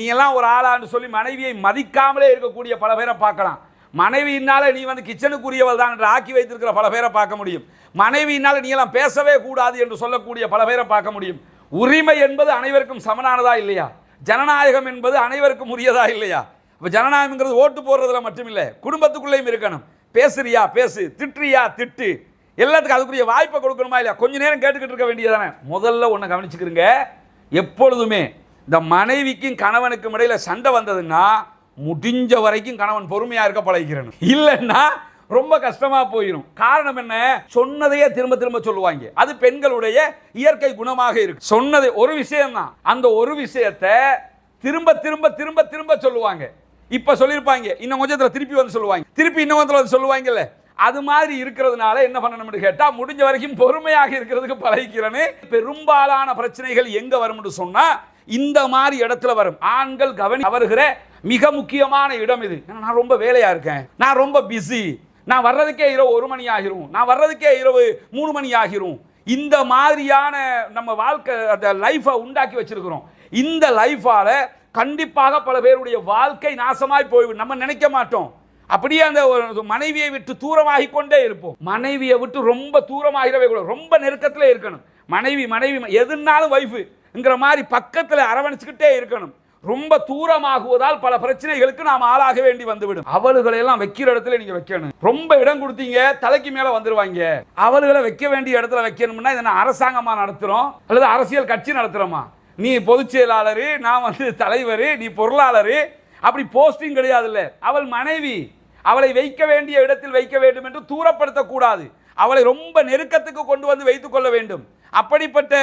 நீ எல்லாம் ஒரு ஆளான்னு சொல்லி மனைவியை மதிக்காமலே இருக்கக்கூடிய பல பேரை பார்க்கலாம். மனைவியினால நீ வந்து கிச்சனுக்குரியவள் தான் என்று ஆக்கி வைத்திருக்கிற பல பேரை பார்க்க முடியும். மனைவியினால நீ எல்லாம் பேசவே கூடாது என்று சொல்லக்கூடிய பல பேரை பார்க்க முடியும். உரிமை என்பது அனைவருக்கும் சமனானதா இல்லையா? ஜனநாயகம் என்பது அனைவருக்கும் உரியதா இல்லையா? இப்போ ஜனநாயகம்ங்கிறது ஓட்டு போடுறதுல மட்டும் இல்லை, குடும்பத்துக்குள்ளேயும் இருக்கணும். பேசுறியா பேசு, திட்டுறியா திட்டு, எல்லாத்துக்கும் அதுக்குரிய வாய்ப்பை கொடுக்கணுமா இல்லையா? கொஞ்ச நேரம் கேட்டுக்கிட்டு இருக்க வேண்டியதானே. முதல்ல ஒன்று கவனிச்சுக்கிறீங்க, எப்பொழுதுமே இந்த மனைவிக்கும் கணவனுக்கும் இடையில சண்டை வந்ததுன்னா முடிஞ்ச வரைக்கும் கணவன் பொறுமையா இருக்க பழகிக்கிறணும். இல்லைன்னா ரொம்ப கஷ்டமா போயிடும். காரணம் என்ன? சொன்னதையே திரும்ப திரும்ப சொல்லுவாங்க. அது பெண்களுடைய இயற்கை குணமாக இருக்கு. சொன்னது ஒரு விஷயம் தான், அந்த ஒரு விஷயத்தை திரும்ப திரும்ப திரும்ப திரும்ப சொல்லுவாங்க. இப்ப சொல்லியிருப்பாங்க, இன்னும் கொஞ்சத்துல திருப்பி வந்து சொல்லுவாங்க, திருப்பி இன்னும் கொஞ்சத்துல வந்து சொல்லுவாங்கல்ல. அது மாதிரி இருக்கிறதுனால என்ன பண்ணணும்னு கேட்டா, முடிஞ்ச வரைக்கும் பொறுமையாக இருக்கிறதுக்கு பழகிக்கிறேன்னு. பெரும்பாலான பிரச்சனைகள் எங்க வரும்னு சொன்னா இந்த மாதிரி இடத்துல வரும். ஆண்கள் கவனி வருகிற மிக முக்கியமான இடம் இது. நான் ரொம்ப வேலையா இருக்கேன், நான் ரொம்ப பிஸி, நான் வர்றதுக்கே இரவு 1 மணி ஆகிரும், நான் வர்றதுக்கே இரவு 3 மணி ஆகிரும். இந்த மாதிரியான நம்ம வாழ்க்கை அந்த லைஃபை உண்டாக்கி வச்சிருக்கிறோம். இந்த லைஃபால கண்டிப்பாக பல பேருடைய வாழ்க்கை நாசமாய் போய்விடும். நம்ம நினைக்க மாட்டோம். அப்படியே அந்த மனைவியை விட்டு தூரமாகி கொண்டே இருப்போம். மனைவியை விட்டு ரொம்ப தூரமாகிறவே கூட, ரொம்ப நெருக்கத்தில் இருக்கணும். மனைவி மனைவி எதுனாலும் வைஃபுங்கிற மாதிரி பக்கத்தில் அரவணைச்சுக்கிட்டே இருக்கணும். ரொம்ப தூரமாகுவதால் பல பிரச்சனைகளுக்கு நாம் ஆளாக வேண்டி வந்துவிடும். அவள்களை எல்லாம் வைக்கிற இடத்துல நீங்க வைக்கணும். ரொம்ப இடம் கொடுத்தீங்க, தலைக்கு மேல வந்துருவாங்க. அவள்களை வைக்க வேண்டிய இடத்துல வைக்கணும்னா இதை அரசாங்கமா நடத்துறோம் அல்லது அரசியல் கட்சி நடத்துறோமா? நீ பொதுச் செயலாளர், நான் வந்து தலைவர், நீ பொருளாளர், அப்படி போஸ்டிங் கிடையாது. இல்ல, அவள் மனைவி, அவளை வைக்க வேண்டிய இடத்தில் வைக்க வேண்டும் என்று தூரப்படுத்தக்கூடாது. அவளை ரொம்ப நெருக்கத்துக்கு கொண்டு வந்து வைத்துக் கொள்ள வேண்டும். அப்படிப்பட்ட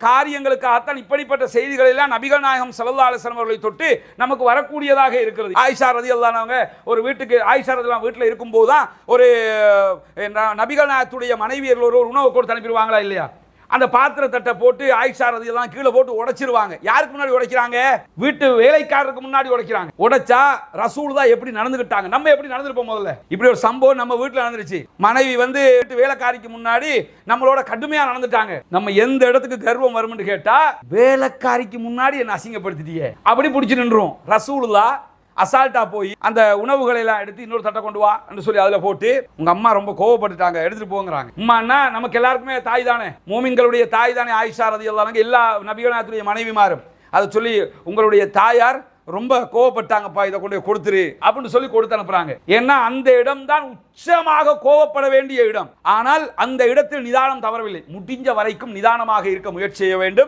காரியங்களுக்காகத்தான் இப்படிப்பட்ட செய்திகள் எல்லாம் நபிகள் நாயகம் ஸல்லல்லாஹு அலைஹி வஸல்லம் அவர்களை தொட்டு நமக்கு வரக்கூடியதாக இருக்கிறது. ஆயிஷா ரலியல்லாஹு அன்ஹா ஒரு வீட்டுக்கு, ஆயிஷா ரலியல்லாஹு வீட்டில் இருக்கும்போது தான் ஒரு நபிகள் நாயகத்துடைய மனைவியர்கள் ஒரு உணவு கொடுத்து அனுப்பிடுவாங்களா இல்லையா? அந்த பாத்திர தட்டை போட்டு ஆயிஷா ரலியல்லாஹு கீழே போட்டு உடைச்சிருவாங்க. யாருக்கு முன்னாடி உடைக்கிறாங்க? வீட்டு வேலைக்காரருக்கு முன்னாடி உடைக்கிறாங்க. உடைச்சா ரசூல் தான் எப்படி நடந்துக்கிட்டாங்க, நம்ம எப்படி நடந்துருப்போம்? முதல்ல இப்படி ஒரு சம்பவம் நம்ம வீட்டில் நடந்துருச்சு. மனைவி வந்து வேலைக்காரிக்கு முன்னாடி நம்மளோட கடுமையா நடந்துட்டாங்க. நம்ம எந்த இடத்துக்கு கர்வம் வரும்னு கேட்டா, வேலைக்காரிக்கு முன்னாடி என்ன அசிங்கப்படுத்திட்டியே அப்படி பிடிச்சி நின்றோம். ரசூலுல்லாஹ் அசால்ட்டா போய் அந்த உணவுகளை எல்லாம் எடுத்து இன்னொரு தட்டை கொண்டு வா என்று சொல்லி அதுல போட்டு, உங்க அம்மா ரொம்ப கோவப்பட்டுட்டாங்க, எடுத்துட்டு போங்கிறாங்க. அம்மான்னா நமக்கு எல்லாருக்குமே தாய் தானே, மோமின்களுடைய தாய் தானே ஆயிஷா ரலியல்லாஹு அன்ஹா, எல்லா நபிகள் நாயகத்துடைய மனைவிமாரும். அதை சொல்லி உங்களுடைய தாயார் ரொம்ப கோவப்பட்டாங்கப்பா, இதை கொண்டு கொடுத்துரு அப்படின்னு சொல்லி கொடுத்து அனுப்புறாங்க. ஏன்னா அந்த இடம் தான் உச்சமாக கோவப்பட வேண்டிய இடம். ஆனால் அந்த இடத்தில் நிதானம் தவறவில்லை. முடிஞ்ச வரைக்கும் நிதானமாக இருக்க முயற்சி செய்ய வேண்டும்.